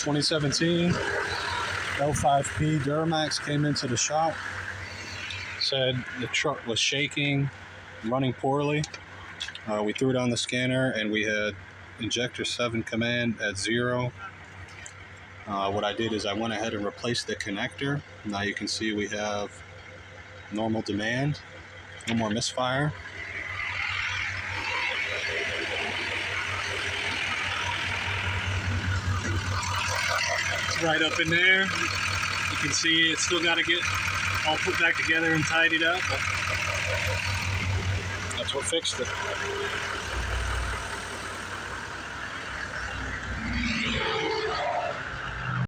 2017 L5P Duramax came into the shop. Said the truck was shaking, running poorly. We threw it on the scanner and we had Injector 7 command at 0. What I did is I went ahead and replaced the connector. Now you can see we have normal demand, no more misfire. It's right up in there. You can see it's still got to get all put back together and tidied up. That's what fixed it.